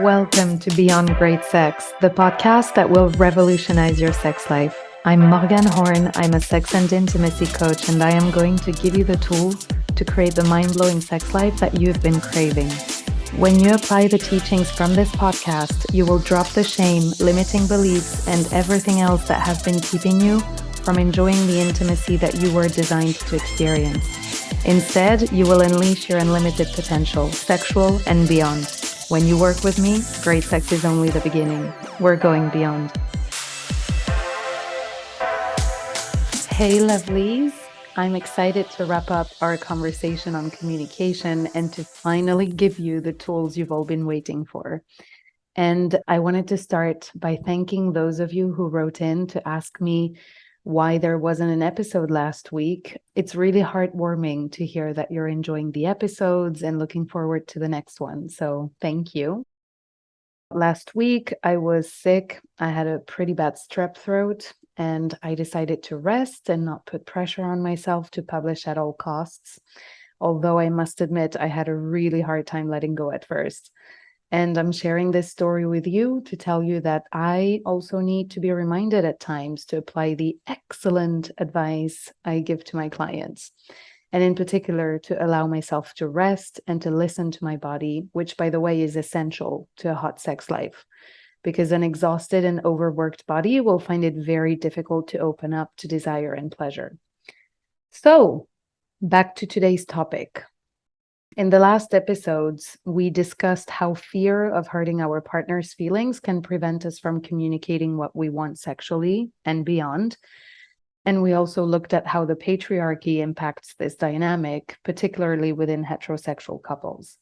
Welcome to Beyond Great Sex, the podcast that will revolutionize your sex life. I'm Morgan Horn. I'm a sex and intimacy coach, and I am going to give you the tools to create the mind-blowing sex life that you've been craving. When you apply the teachings from this podcast, you will drop the shame, limiting beliefs, and everything else that has been keeping you from enjoying the intimacy that you were designed to experience. Instead, you will unleash your unlimited potential, sexual and beyond. When you work with me, great sex is only the beginning. We're going beyond. Hey, lovelies. I'm excited to wrap up our conversation on communication and to finally give you the tools you've all been waiting for. And I wanted to start by thanking those of you who wrote in to ask me why there wasn't an episode last week. It's really heartwarming to hear that you're enjoying the episodes and looking forward to the next one. So thank you. Last week, I was sick. I had a pretty bad strep throat, and I decided to rest and not put pressure on myself to publish at all costs. Although I must admit, I had a really hard time letting go at first. And I'm sharing this story with you to tell you that I also need to be reminded at times to apply the excellent advice I give to my clients. And in particular, to allow myself to rest and to listen to my body, which, by the way, is essential to a hot sex life. Because an exhausted and overworked body will find it very difficult to open up to desire and pleasure. So, back to today's topic. In the last episodes, we discussed how fear of hurting our partner's feelings can prevent us from communicating what we want sexually and beyond. And we also looked at how the patriarchy impacts this dynamic, particularly within heterosexual couples.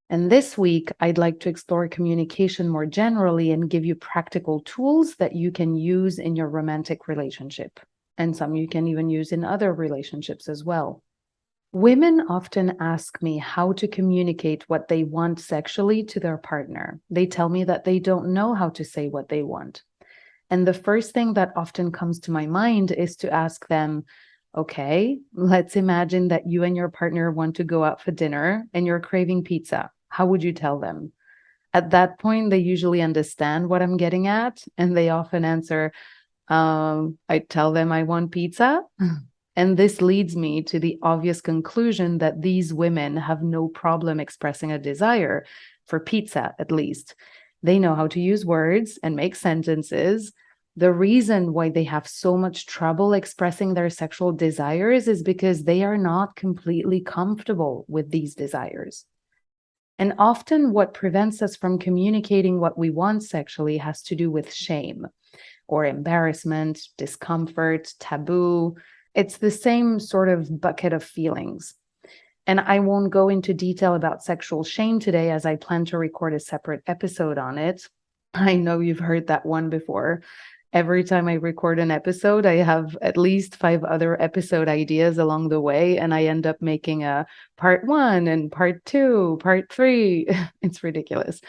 And this week, I'd like to explore communication more generally and give you practical tools that you can use in your romantic relationship. And some you can even use in other relationships as well. Women often ask me how to communicate what they want sexually to their partner. They tell me that they don't know how to say what they want. And the first thing that often comes to my mind is to ask them, okay, let's imagine that you and your partner want to go out for dinner and you're craving pizza. How would you tell them? At that point, they usually understand what I'm getting at, and they often answer, I tell them I want pizza. And this leads me to the obvious conclusion that these women have no problem expressing a desire for pizza, at least. They know how to use words and make sentences. The reason why they have so much trouble expressing their sexual desires is because they are not completely comfortable with these desires. And often what prevents us from communicating what we want sexually has to do with shame or embarrassment, discomfort, taboo. It's the same sort of bucket of feelings. And I won't go into detail about sexual shame today, as I plan to record a separate episode on it. I know you've heard that one before. Every time I record an episode, I have at least 5 other episode ideas along the way, and I end up making a part 1 and part 2, part 3. It's ridiculous.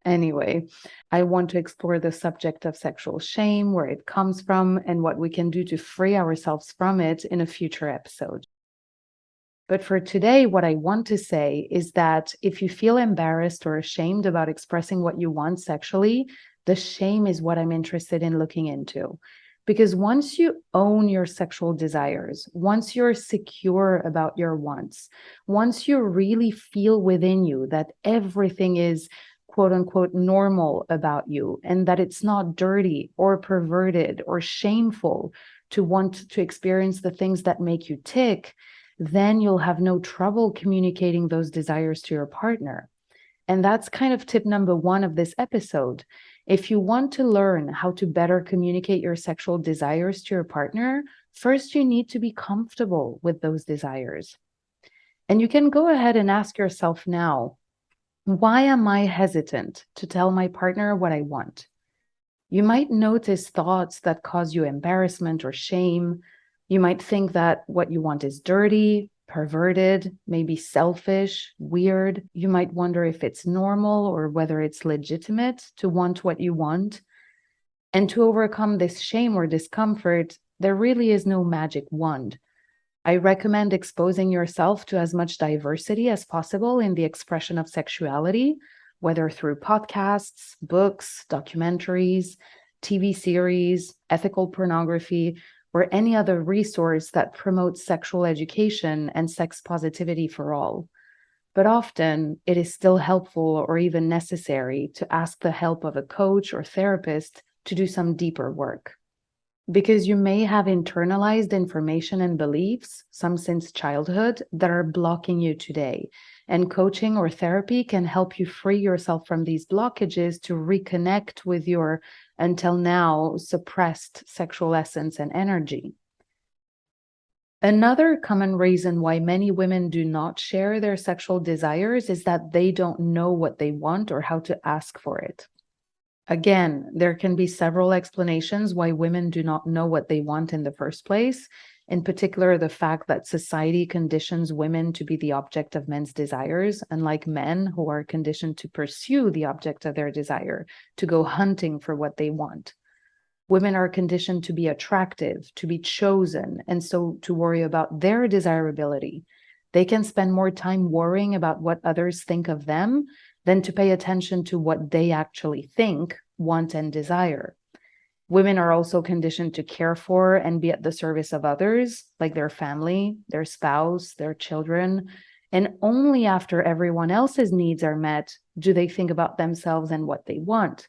Anyway, I want to explore the subject of sexual shame, where it comes from, and what we can do to free ourselves from it in a future episode. But for today, what I want to say is that if you feel embarrassed or ashamed about expressing what you want sexually, the shame is what I'm interested in looking into. Because once you own your sexual desires, once you're secure about your wants, once you really feel within you that everything is quote unquote normal about you, and that it's not dirty or perverted or shameful to want to experience the things that make you tick, then you'll have no trouble communicating those desires to your partner. And that's kind of tip number 1 of this episode. If you want to learn how to better communicate your sexual desires to your partner, first you need to be comfortable with those desires. And you can go ahead and ask yourself now, why am I hesitant to tell my partner what I want? You might notice thoughts that cause you embarrassment or shame. You might think that what you want is dirty, perverted, maybe selfish, weird. You might wonder if it's normal or whether it's legitimate to want what you want. And to overcome this shame or discomfort, there really is no magic wand. I recommend exposing yourself to as much diversity as possible in the expression of sexuality, whether through podcasts, books, documentaries, TV series, ethical pornography, or any other resource that promotes sexual education and sex positivity for all. But often it is still helpful or even necessary to ask the help of a coach or therapist to do some deeper work. Because you may have internalized information and beliefs, some since childhood, that are blocking you today. And coaching or therapy can help you free yourself from these blockages to reconnect with your, until now, suppressed sexual essence and energy. Another common reason why many women do not share their sexual desires is that they don't know what they want or how to ask for it. Again, there can be several explanations why women do not know what they want in the first place. In particular, the fact that society conditions women to be the object of men's desires, unlike men who are conditioned to pursue the object of their desire, to go hunting for what they want. Women are conditioned to be attractive, to be chosen, and so to worry about their desirability. They can spend more time worrying about what others think of them than to pay attention to what they actually think, want, and desire. Women are also conditioned to care for and be at the service of others, like their family, their spouse, their children. And only after everyone else's needs are met do they think about themselves and what they want.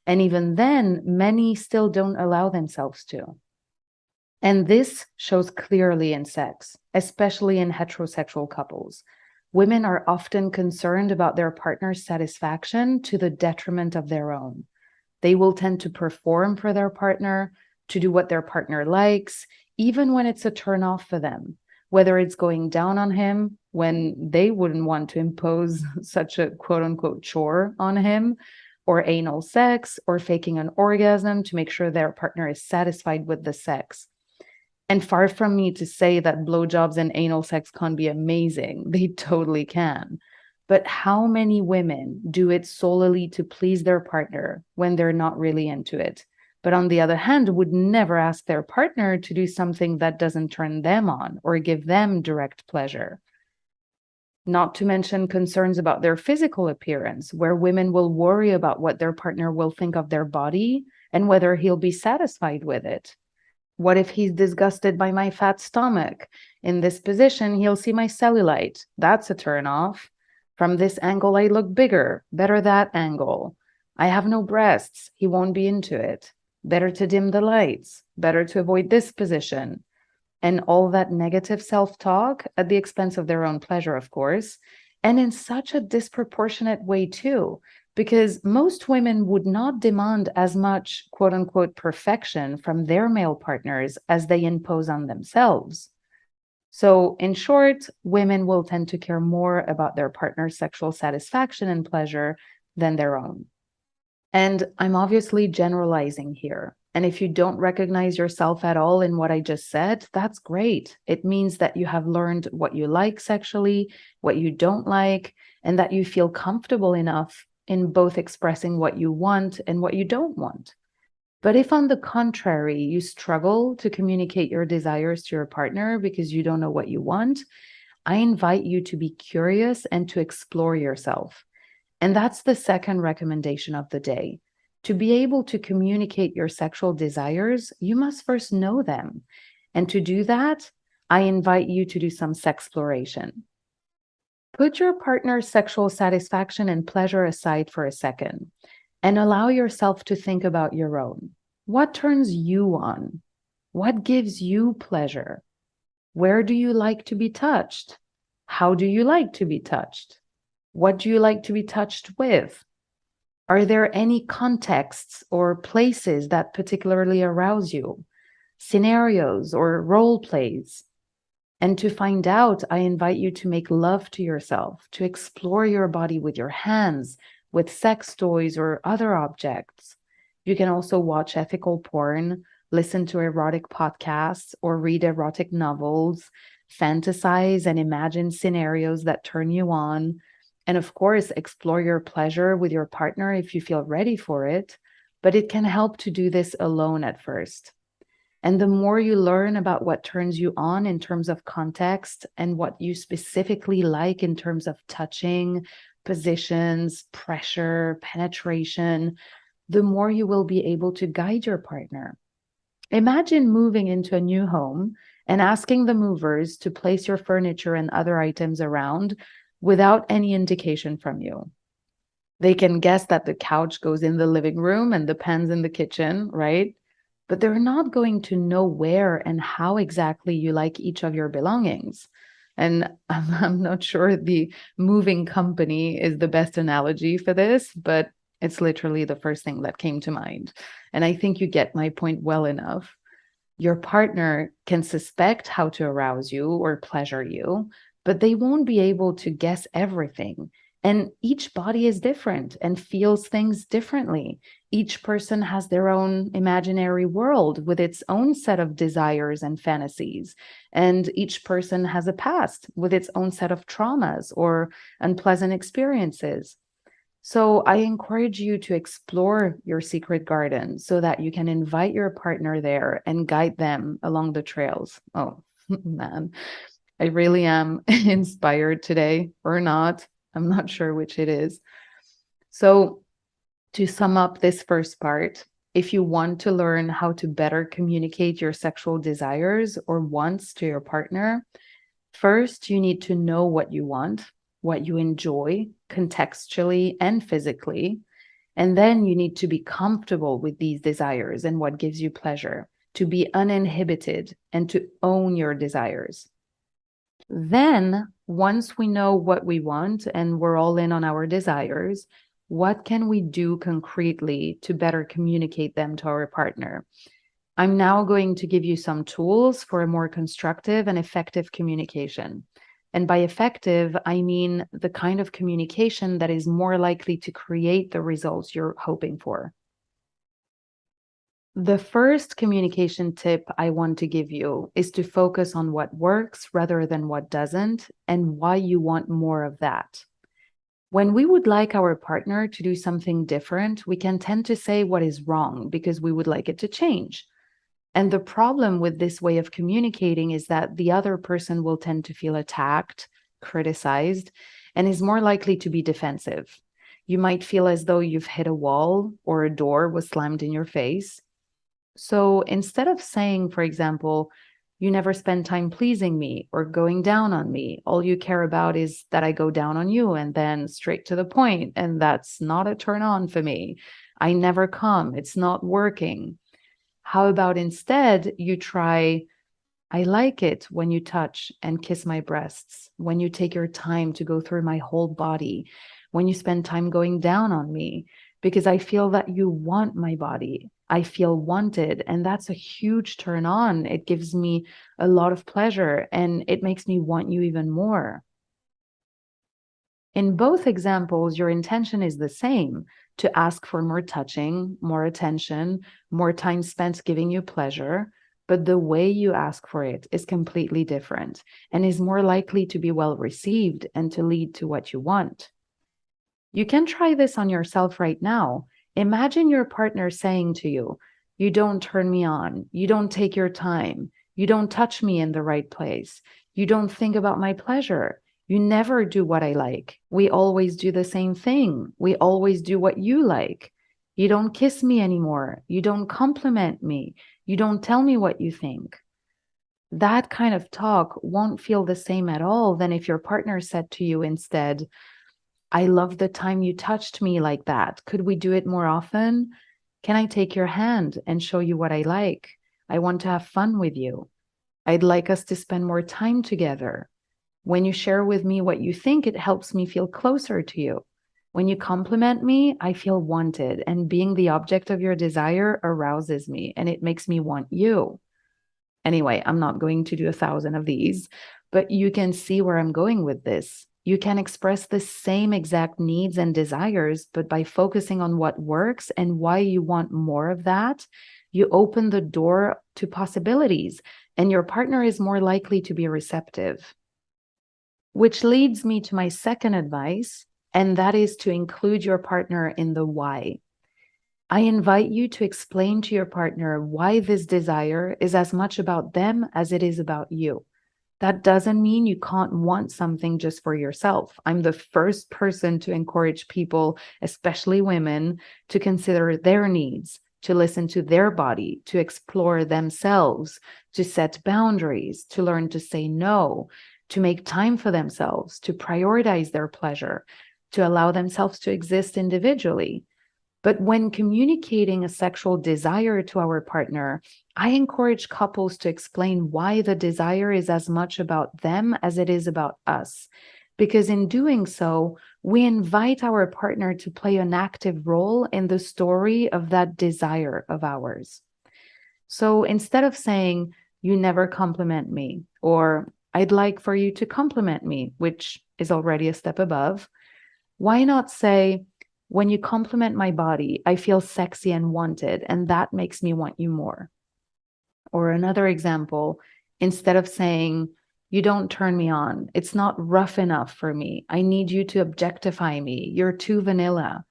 And even then, many still don't allow themselves to. And this shows clearly in sex, especially in heterosexual couples. Women are often concerned about their partner's satisfaction to the detriment of their own. They will tend to perform for their partner, to do what their partner likes, even when it's a turn off for them, whether it's going down on him when they wouldn't want to impose such a quote unquote chore on him, or anal sex, or faking an orgasm to make sure their partner is satisfied with the sex. And far from me to say that blowjobs and anal sex can't be amazing. They totally can. But how many women do it solely to please their partner when they're not really into it? But on the other hand, would never ask their partner to do something that doesn't turn them on or give them direct pleasure. Not to mention concerns about their physical appearance, where women will worry about what their partner will think of their body and whether he'll be satisfied with it. What if he's disgusted by my fat stomach? In this position, he'll see my cellulite. That's a turn off. From this angle, I look bigger. Better that angle. I have no breasts. He won't be into it. Better to dim the lights. Better to avoid this position. And all that negative self-talk at the expense of their own pleasure, of course, and in such a disproportionate way too, because most women would not demand as much quote unquote perfection from their male partners as they impose on themselves. So in short, women will tend to care more about their partner's sexual satisfaction and pleasure than their own. And I'm obviously generalizing here. And if you don't recognize yourself at all in what I just said, that's great. It means that you have learned what you like sexually, what you don't like, and that you feel comfortable enough in both expressing what you want and what you don't want. But if, on the contrary, you struggle to communicate your desires to your partner because you don't know what you want, I invite you to be curious and to explore yourself. And that's the second recommendation of the day. To be able to communicate your sexual desires, you must first know them. And to do that, I invite you to do some sexploration. Put your partner's sexual satisfaction and pleasure aside for a second and allow yourself to think about your own. What turns you on? What gives you pleasure? Where do you like to be touched? How do you like to be touched? What do you like to be touched with? Are there any contexts or places that particularly arouse you? Scenarios or role plays? And to find out, I invite you to make love to yourself, to explore your body with your hands, with sex toys or other objects. You can also watch ethical porn, listen to erotic podcasts, or read erotic novels, fantasize and imagine scenarios that turn you on. And of course, explore your pleasure with your partner if you feel ready for it, but it can help to do this alone at first. And the more you learn about what turns you on in terms of context and what you specifically like in terms of touching, positions, pressure, penetration, the more you will be able to guide your partner. Imagine moving into a new home and asking the movers to place your furniture and other items around without any indication from you. They can guess that the couch goes in the living room and the pans in the kitchen, right? But they're not going to know where and how exactly you like each of your belongings. And I'm not sure the moving company is the best analogy for this, but it's literally the first thing that came to mind. And I think you get my point well enough. Your partner can suspect how to arouse you or pleasure you, but they won't be able to guess everything. And each body is different and feels things differently. Each person has their own imaginary world with its own set of desires and fantasies. And each person has a past with its own set of traumas or unpleasant experiences. So I encourage you to explore your secret garden so that you can invite your partner there and guide them along the trails. Oh, man, I really am inspired today, or not. I'm not sure which it is. So to sum up this first part, if you want to learn how to better communicate your sexual desires or wants to your partner, first, you need to know what you want, what you enjoy contextually and physically. And then you need to be comfortable with these desires and what gives you pleasure, to be uninhibited and to own your desires. Then, once we know what we want and we're all in on our desires, what can we do concretely to better communicate them to our partner? I'm now going to give you some tools for a more constructive and effective communication. And by effective, I mean the kind of communication that is more likely to create the results you're hoping for. The first communication tip I want to give you is to focus on what works rather than what doesn't, and why you want more of that. When we would like our partner to do something different, we can tend to say what is wrong because we would like it to change. And the problem with this way of communicating is that the other person will tend to feel attacked, criticized, and is more likely to be defensive. You might feel as though you've hit a wall or a door was slammed in your face. So instead of saying, for example, you never spend time pleasing me or going down on me, all you care about is that I go down on you, and then straight to the point, and that's not a turn on for me. I never come. It's not working. How about instead you try, I like it when you touch and kiss my breasts, when you take your time to go through my whole body, when you spend time going down on me, because I feel that you want my body. I feel wanted, and that's a huge turn on. It gives me a lot of pleasure, and it makes me want you even more. In both examples, your intention is the same, to ask for more touching, more attention, more time spent giving you pleasure, but the way you ask for it is completely different and is more likely to be well received and to lead to what you want. You can try this on yourself right now. Imagine your partner saying to you, you don't turn me on, you don't take your time, you don't touch me in the right place, you don't think about my pleasure. You never do what I like. We always do the same thing. We always do what you like. You don't kiss me anymore. You don't compliment me. You don't tell me what you think. That kind of talk won't feel the same at all than if your partner said to you instead, I love the time you touched me like that. Could we do it more often? Can I take your hand and show you what I like? I want to have fun with you. I'd like us to spend more time together. When you share with me what you think, it helps me feel closer to you. When you compliment me, I feel wanted, and being the object of your desire arouses me, and it makes me want you. Anyway, I'm not going to do 1,000 of these, but you can see where I'm going with this. You can express the same exact needs and desires, but by focusing on what works and why you want more of that, you open the door to possibilities, and your partner is more likely to be receptive. Which leads me to my second advice, and that is to include your partner in the why. I invite you to explain to your partner why this desire is as much about them as it is about you. That doesn't mean you can't want something just for yourself. I'm the first person to encourage people, especially women, to consider their needs, to listen to their body, to explore themselves, to set boundaries, to learn to say no, to make time for themselves, to prioritize their pleasure, to allow themselves to exist individually. But when communicating a sexual desire to our partner, I encourage couples to explain why the desire is as much about them as it is about us. Because in doing so, we invite our partner to play an active role in the story of that desire of ours. So instead of saying, "You never compliment me," or "I'd like for you to compliment me," which is already a step above, why not say, "When you compliment my body, I feel sexy and wanted, and that makes me want you more." Or another example, instead of saying, "You don't turn me on, it's not rough enough for me, I need you to objectify me, you're too vanilla,"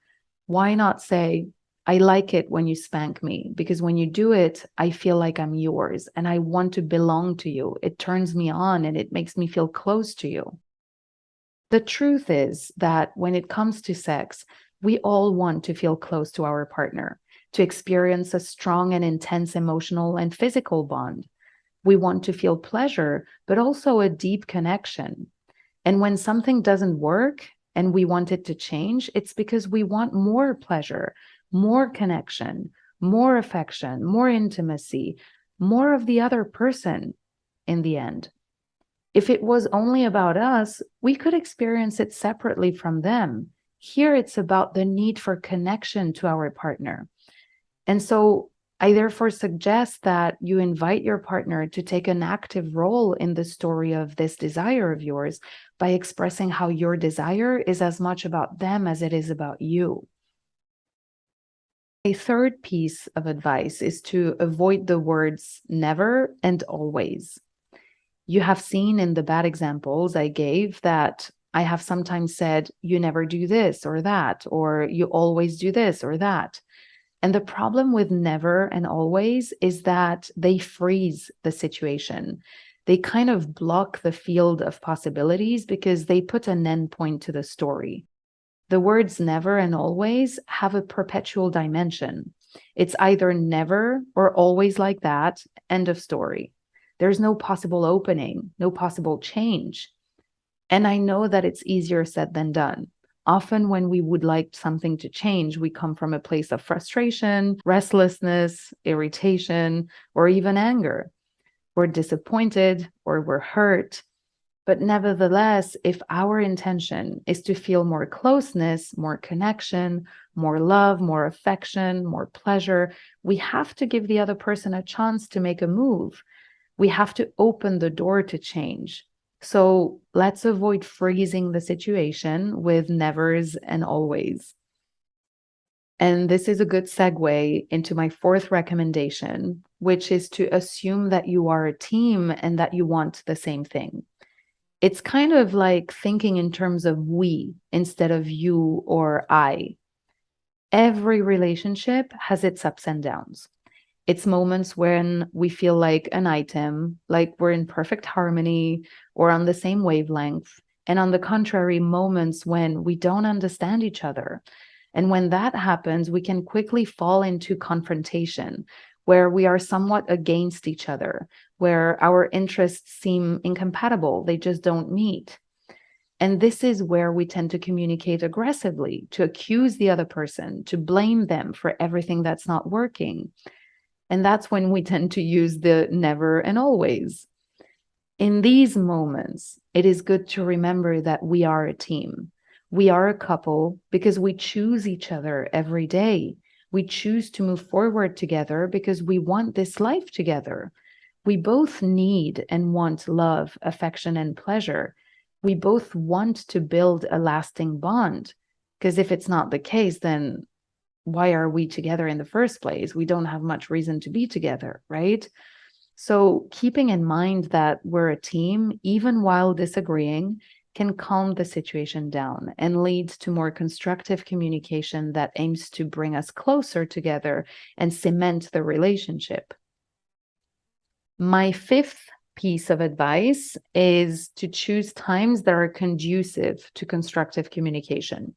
why not say, "I like it when you spank me, because when you do it, I feel like I'm yours and I want to belong to you. It turns me on and it makes me feel close to you." The truth is that when it comes to sex, we all want to feel close to our partner, to experience a strong and intense emotional and physical bond. We want to feel pleasure, but also a deep connection. And when something doesn't work and we want it to change, it's because we want more pleasure, more connection, more affection, more intimacy, more of the other person in the end. If it was only about us, we could experience it separately from them. Here, it's about the need for connection to our partner. And so I therefore suggest that you invite your partner to take an active role in the story of this desire of yours by expressing how your desire is as much about them as it is about you. A third piece of advice is to avoid the words never and always. You have seen in the bad examples I gave that I have sometimes said, "You never do this or that," or "You always do this or that." And the problem with never and always is that they freeze the situation. They kind of block the field of possibilities because they put an endpoint to the story. The words never and always have a perpetual dimension. It's either never or always like that, end of story. There's no possible opening, no possible change. And I know that it's easier said than done. Often when we would like something to change, we come from a place of frustration, restlessness, irritation, or even anger. We're disappointed or we're hurt. But nevertheless, if our intention is to feel more closeness, more connection, more love, more affection, more pleasure, we have to give the other person a chance to make a move. We have to open the door to change. So let's avoid freezing the situation with nevers and always. And this is a good segue into my fourth recommendation, which is to assume that you are a team and that you want the same thing. It's kind of like thinking in terms of we instead of you or I. Every relationship has its ups and downs. It's moments when we feel like an item, like we're in perfect harmony or on the same wavelength. And on the contrary, moments when we don't understand each other. And when that happens, we can quickly fall into confrontation, where we are somewhat against each other, where our interests seem incompatible, they just don't meet. And this is where we tend to communicate aggressively, to accuse the other person, to blame them for everything that's not working. And that's when we tend to use the never and always. In these moments, it is good to remember that we are a team. We are a couple because we choose each other every day. We choose to move forward together because we want this life together. We both need and want love, affection, and pleasure. We both want to build a lasting bond. Because if it's not the case, then why are we together in the first place? We don't have much reason to be together, right? So keeping in mind that we're a team, even while disagreeing, can calm the situation down and lead to more constructive communication that aims to bring us closer together and cement the relationship. My fifth piece of advice is to choose times that are conducive to constructive communication.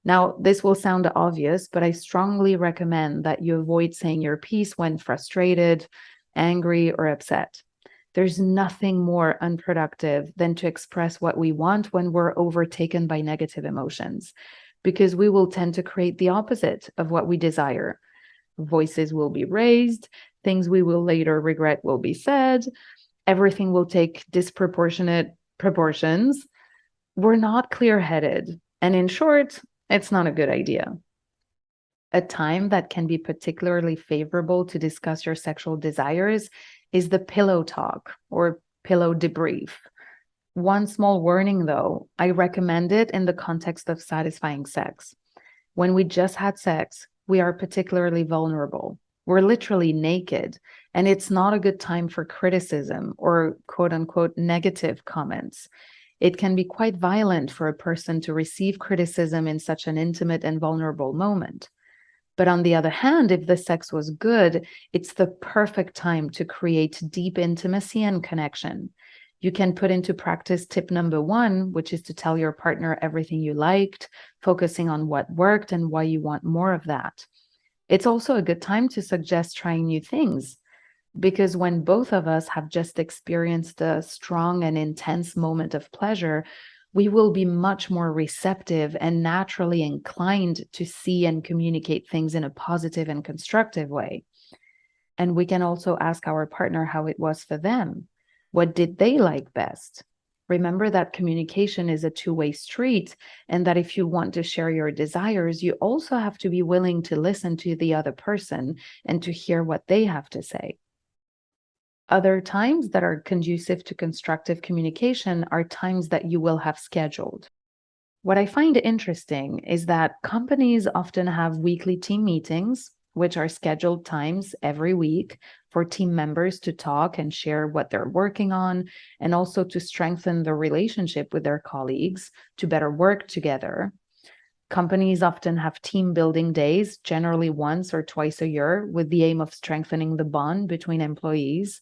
Now, this will sound obvious, but I strongly recommend that you avoid saying your piece when frustrated, angry, or upset. There's nothing more unproductive than to express what we want when we're overtaken by negative emotions, because we will tend to create the opposite of what we desire. Voices will be raised, things we will later regret will be said, everything will take disproportionate proportions. We're not clear-headed, and in short, it's not a good idea. A time that can be particularly favorable to discuss your sexual desires is the pillow talk or pillow debrief. One small warning though, I recommend it in the context of satisfying sex. When we just had sex, we are particularly vulnerable. We're literally naked, and it's not a good time for criticism or quote unquote negative comments. It can be quite violent for a person to receive criticism in such an intimate and vulnerable moment. But on the other hand, if the sex was good, it's the perfect time to create deep intimacy and connection. You can put into practice tip number 1, which is to tell your partner everything you liked, focusing on what worked and why you want more of that. It's also a good time to suggest trying new things, because when both of us have just experienced a strong and intense moment of pleasure, we will be much more receptive and naturally inclined to see and communicate things in a positive and constructive way. And we can also ask our partner how it was for them. What did they like best? Remember that communication is a two-way street, and that if you want to share your desires, you also have to be willing to listen to the other person and to hear what they have to say. Other times that are conducive to constructive communication are times that you will have scheduled. What I find interesting is that companies often have weekly team meetings, which are scheduled times every week for team members to talk and share what they're working on, and also to strengthen the relationship with their colleagues to better work together. Companies often have team building days, generally once or twice a year, with the aim of strengthening the bond between employees.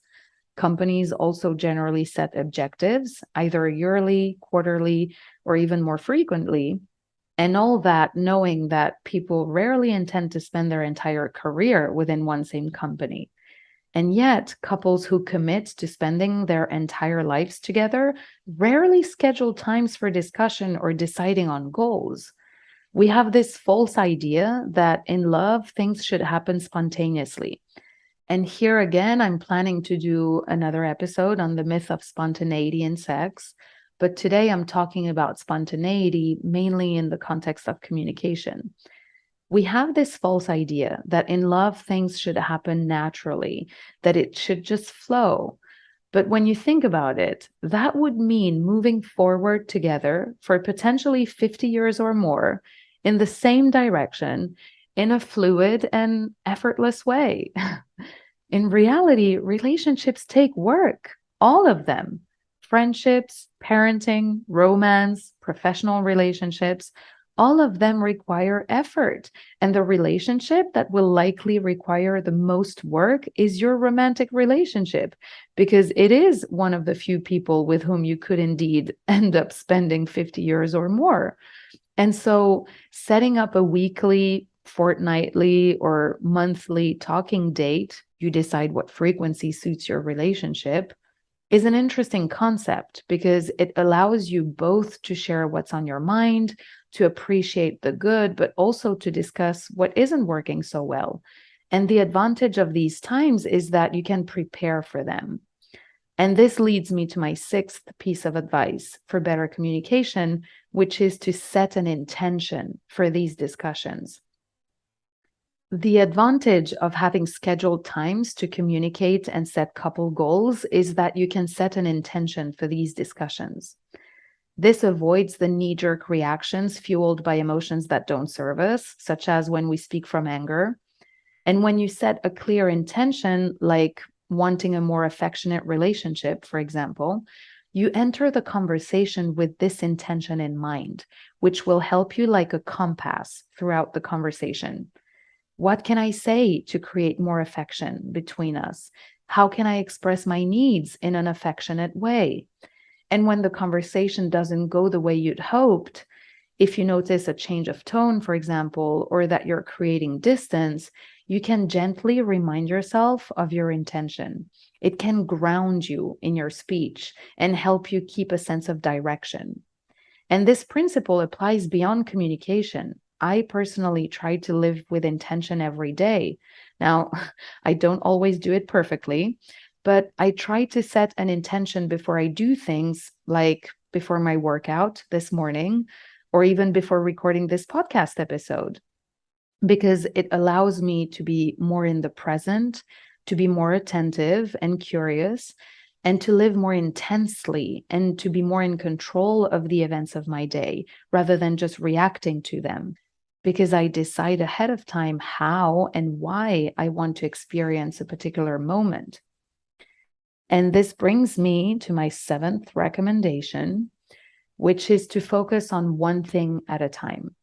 Companies also generally set objectives, either yearly, quarterly, or even more frequently. And all that knowing that people rarely intend to spend their entire career within one same company. And yet, couples who commit to spending their entire lives together rarely schedule times for discussion or deciding on goals. We have this false idea that in love, things should happen spontaneously. And here again, I'm planning to do another episode on the myth of spontaneity in sex. But today I'm talking about spontaneity mainly in the context of communication. We have this false idea that in love, things should happen naturally, that it should just flow. But when you think about it, that would mean moving forward together for potentially 50 years or more in the same direction in a fluid and effortless way. In reality, relationships take work, all of them. Friendships, parenting, romance, professional relationships, all of them require effort. And the relationship that will likely require the most work is your romantic relationship, because it is one of the few people with whom you could indeed end up spending 50 years or more. And so setting up a weekly, fortnightly, or monthly talking date, you decide what frequency suits your relationship, is an interesting concept because it allows you both to share what's on your mind, to appreciate the good, but also to discuss what isn't working so well. And the advantage of these times is that you can prepare for them. And this leads me to my 6th piece of advice for better communication, which is to set an intention for these discussions. The advantage of having scheduled times to communicate and set couple goals is that you can set an intention for these discussions. This avoids the knee-jerk reactions fueled by emotions that don't serve us, such as when we speak from anger. And when you set a clear intention, like wanting a more affectionate relationship, for example, you enter the conversation with this intention in mind, which will help you like a compass throughout the conversation. What can I say to create more affection between us? How can I express my needs in an affectionate way? And when the conversation doesn't go the way you'd hoped, if you notice a change of tone, for example, or that you're creating distance, you can gently remind yourself of your intention. It can ground you in your speech and help you keep a sense of direction. And this principle applies beyond communication. I personally try to live with intention every day. Now, I don't always do it perfectly, but I try to set an intention before I do things, like before my workout this morning, or even before recording this podcast episode, because it allows me to be more in the present, to be more attentive and curious, and to live more intensely and to be more in control of the events of my day rather than just reacting to them. Because I decide ahead of time how and why I want to experience a particular moment. And this brings me to my 7th recommendation, which is to focus on one thing at a time.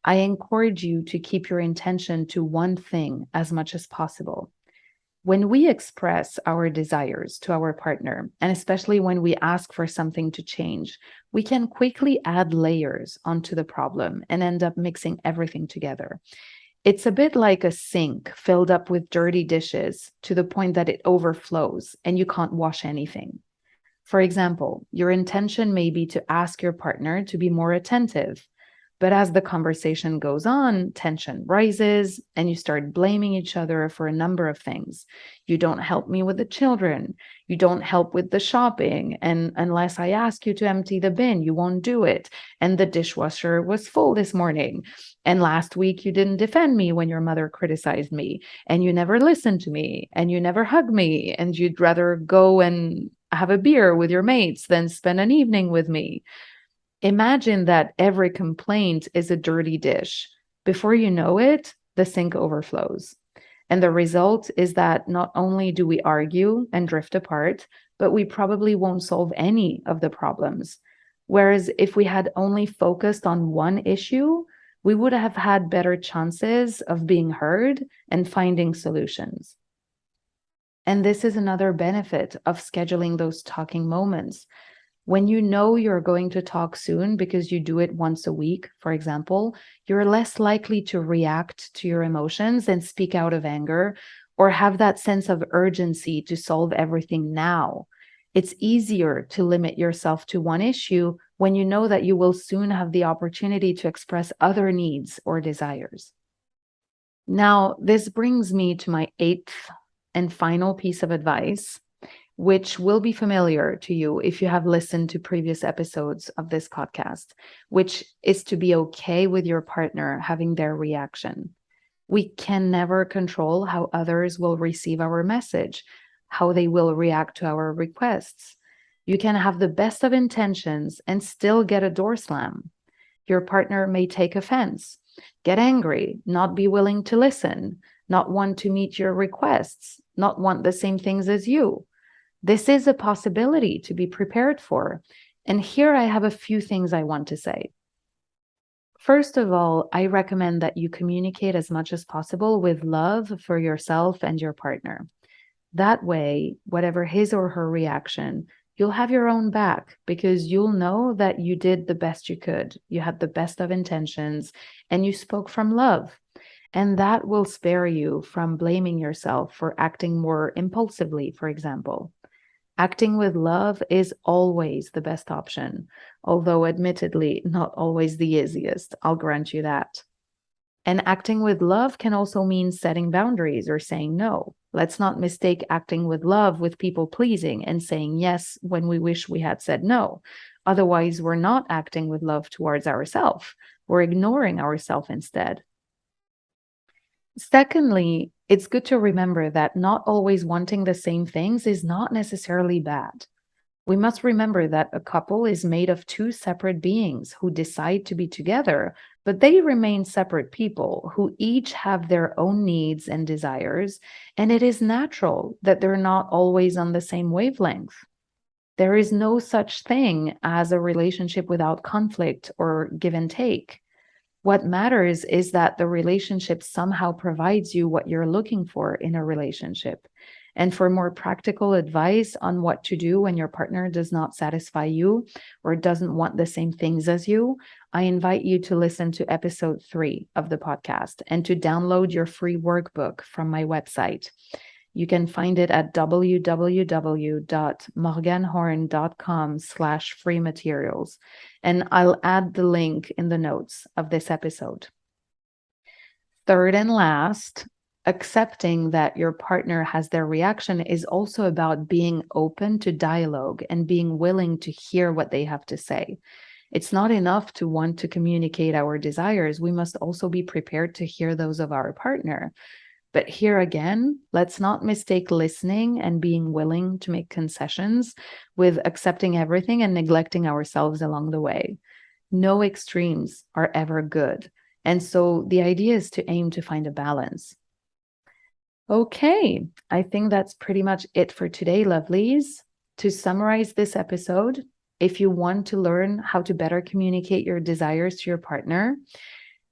I encourage you to keep your intention to one thing as much as possible. When we express our desires to our partner, and especially when we ask for something to change, we can quickly add layers onto the problem and end up mixing everything together. It's a bit like a sink filled up with dirty dishes to the point that it overflows and you can't wash anything. For example, your intention may be to ask your partner to be more attentive. But as the conversation goes on, tension rises and you start blaming each other for a number of things. You don't help me with the children. You don't help with the shopping. And unless I ask you to empty the bin, you won't do it. And the dishwasher was full this morning. And last week you didn't defend me when your mother criticized me. And you never listened to me. And you never hug me. And you'd rather go and have a beer with your mates than spend an evening with me. Imagine that every complaint is a dirty dish. Before you know it, the sink overflows. And the result is that not only do we argue and drift apart, but we probably won't solve any of the problems. Whereas if we had only focused on one issue, we would have had better chances of being heard and finding solutions. And this is another benefit of scheduling those talking moments. When you know you're going to talk soon because you do it once a week, for example, you're less likely to react to your emotions and speak out of anger or have that sense of urgency to solve everything now. It's easier to limit yourself to one issue when you know that you will soon have the opportunity to express other needs or desires. Now, this brings me to my 8th and final piece of advice, which will be familiar to you if you have listened to previous episodes of this podcast, which is to be okay with your partner having their reaction. We can never control how others will receive our message, how they will react to our requests. You can have the best of intentions and still get a door slam. Your partner may take offense, get angry, not be willing to listen, not want to meet your requests, not want the same things as you. This is a possibility to be prepared for. And here I have a few things I want to say. First of all, I recommend that you communicate as much as possible with love for yourself and your partner. That way, whatever his or her reaction, you'll have your own back because you'll know that you did the best you could. You had the best of intentions and you spoke from love. And that will spare you from blaming yourself for acting more impulsively, for example. Acting with love is always the best option, although admittedly not always the easiest. I'll grant you that. And acting with love can also mean setting boundaries or saying no. Let's not mistake acting with love with people pleasing and saying yes when we wish we had said no. Otherwise, we're not acting with love towards ourselves. We're ignoring ourselves instead. Secondly, it's good to remember that not always wanting the same things is not necessarily bad. We must remember that a couple is made of two separate beings who decide to be together, but they remain separate people who each have their own needs and desires, and it is natural that they're not always on the same wavelength. There is no such thing as a relationship without conflict or give and take. What matters is that the relationship somehow provides you what you're looking for in a relationship. And for more practical advice on what to do when your partner does not satisfy you or doesn't want the same things as you, I invite you to listen to episode 3 of the podcast and to download your free workbook from my website. You can find it at www.morganhorn.com/free materials. And I'll add the link in the notes of this episode. Third and last, accepting that your partner has their reaction is also about being open to dialogue and being willing to hear what they have to say. It's not enough to want to communicate our desires. We must also be prepared to hear those of our partner. But here again, let's not mistake listening and being willing to make concessions with accepting everything and neglecting ourselves along the way. No extremes are ever good. And so the idea is to aim to find a balance. Okay, I think that's pretty much it for today, lovelies. To summarize this episode, if you want to learn how to better communicate your desires to your partner,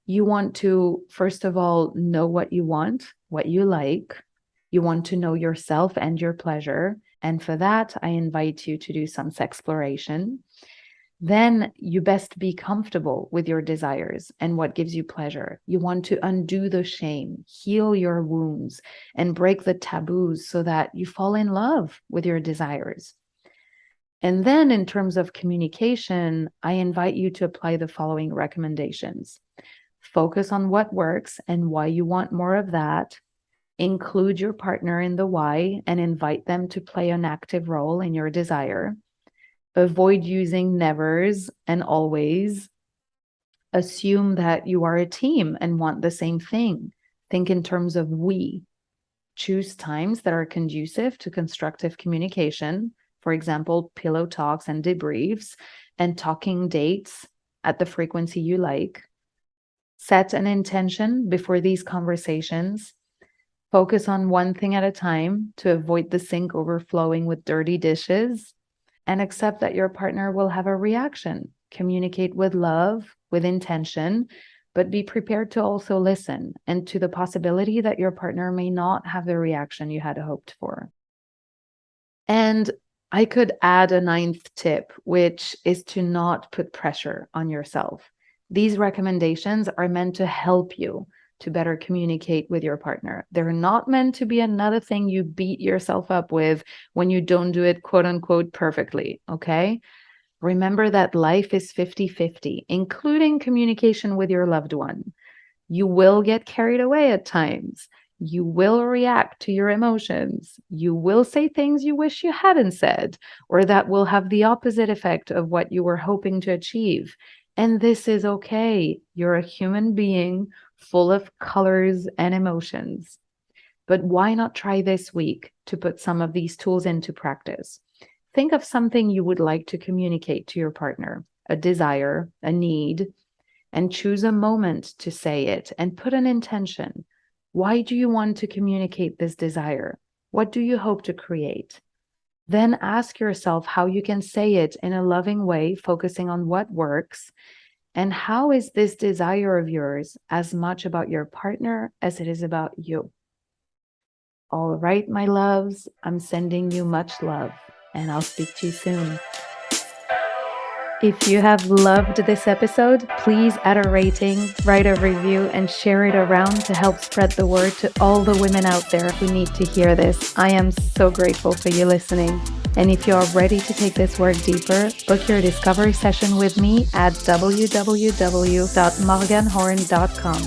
you want to, first of all, know what you want, what you like. You want to know yourself and your pleasure. And for that, I invite you to do some sexploration. Then you best be comfortable with your desires and what gives you pleasure. You want to undo the shame, heal your wounds, and break the taboos so that you fall in love with your desires. And then in terms of communication, I invite you to apply the following recommendations. Focus on what works and why you want more of that. Include your partner in the why and invite them to play an active role in your desire. Avoid using nevers and always. Assume that you are a team and want the same thing. Think in terms of we. Choose times that are conducive to constructive communication. For example, pillow talks and debriefs, and talking dates at the frequency you like. Set an intention before these conversations. Focus on one thing at a time to avoid the sink overflowing with dirty dishes. And accept that your partner will have a reaction. Communicate with love, with intention, but be prepared to also listen and to the possibility that your partner may not have the reaction you had hoped for. And I could add a 9th tip, which is to not put pressure on yourself. These recommendations are meant to help you to better communicate with your partner. They're not meant to be another thing you beat yourself up with when you don't do it, quote unquote, perfectly, okay? Remember that life is 50-50, including communication with your loved one. You will get carried away at times. You will react to your emotions. You will say things you wish you hadn't said, or that will have the opposite effect of what you were hoping to achieve. And this is okay. You're a human being full of colors and emotions. But why not try this week to put some of these tools into practice? Think of something you would like to communicate to your partner, a desire, a need, and choose a moment to say it and put an intention. Why do you want to communicate this desire? What do you hope to create? Then ask yourself how you can say it in a loving way, focusing on what works. And how is this desire of yours as much about your partner as it is about you? All right, my loves, I'm sending you much love, and I'll speak to you soon. If you have loved this episode, please add a rating, write a review, and share it around to help spread the word to all the women out there who need to hear this. I am so grateful for you listening. And if you are ready to take this work deeper, book your discovery session with me at www.morganhorn.com.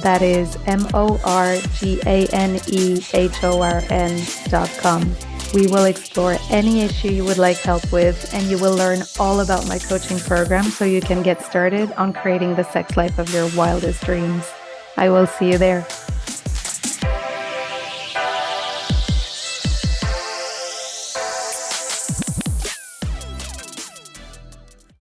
That is MORGANEHORN.com. We will explore any issue you would like help with, and you will learn all about my coaching program so you can get started on creating the sex life of your wildest dreams. I will see you there.